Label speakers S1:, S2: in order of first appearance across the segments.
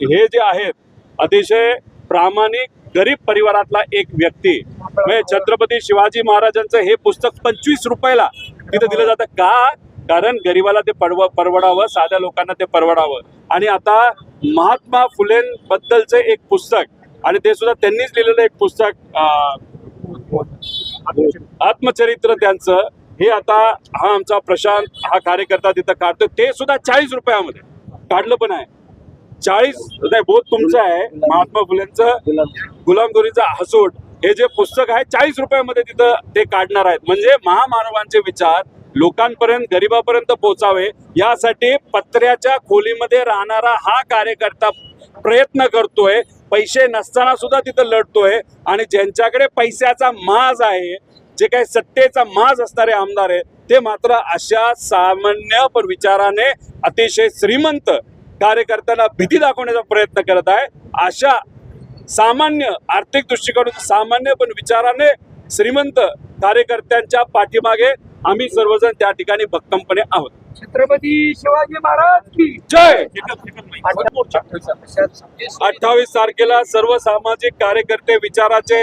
S1: हे जे आहेत अतिशय प्रामाणिक गरीब परिवारातला एक व्यक्ती म्हणजे छत्रपती शिवाजी महाराजांचं हे पुस्तक 25 रुपयाला तिथं दिलं जातं का? कारण गरिबाला ते परवडावं, साध्या लोकांना ते परवडावं. आणि आता महात्मा फुलेंबद्दलचं एक पुस्तक आणि ते सुद्धा त्यांनीच लिहिलेलं एक पुस्तक आत्मचरित्र त्यांचं हे आता हा आमचा प्रशांत हा कार्यकर्ता तिथं काढतो ते सुद्धा 40 रुपयामध्ये काढलं पण आहे. 40 नाही बोध तुमचं आहे महात्मा फुलेंचं गुलामगिरीचा हसूट हे जे पुस्तक आहे 40 रुपयामध्ये तिथं ते काढणार आहेत. म्हणजे महामानवांचे विचार लोकांपर्यंत गरिबापर्यंत पोहोचावे यासाठी पत्र्याच्या खोलीमध्ये राहणारा हा कार्यकर्ता प्रयत्न करतोय. पैसे नसताना सुद्धा तिथं लढतोय आणि ज्यांच्याकडे पैशाचा माज आहे जे काही सत्तेचा माज असणारे आमदार आहेत ते मात्र अशा सामान्य पण विचाराने अतिशय श्रीमंत कार्यकर्त्यांना भीती दाखवण्याचा प्रयत्न करत आहे. अशा सामान्य आर्थिक दृष्टिकोनातून सामान्य पण विचाराने श्रीमंत कार्यकर्त्यांच्या पाठीमागे आम्ही सर्वजण त्या ठिकाणी भक्कमपणे आहोत.
S2: छत्रपती शिवाजी महाराज की
S1: जय. 28 तारखेला सर्व सामाजिक कार्यकर्ते विचाराचे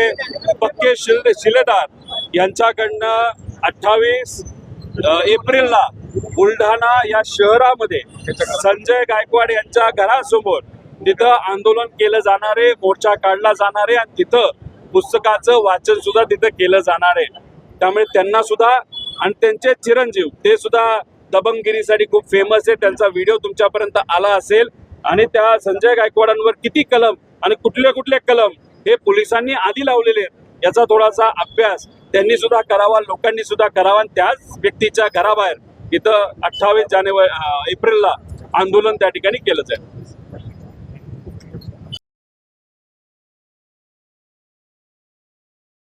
S1: पक्के शिलेदार यांच्याकडनं 28 एप्रिलला बुलढाणा या शहरामध्ये संजय गायकवाड यांच्या घरासमोर तिथं आंदोलन केलं जाणारे, मोर्चा काढला जाणारे आणि तिथं पुस्तकाचं वाचन सुद्धा तिथं केलं जाणार आहे. त्यामुळे त्यांना सुद्धा आणि त्यांचे चिरंजीव ते सुद्धा दबंगगिरीसाठी खूप फेमस आहे. त्यांचा व्हिडिओ तुमच्यापर्यंत आला असेल आणि त्या संजय गायकवाडांवर किती कलम आणि कुठले कलम हे पोलिसांनी आधी लावलेले आहेत याचा थोडासा अभ्यास त्यांनी सुद्धा करावा, लोकांनी सुद्धा करावा. आणि त्याच व्यक्तीच्या घराबाहेर इथं 28 एप्रिलला आंदोलन त्या ठिकाणी केलं जाईल.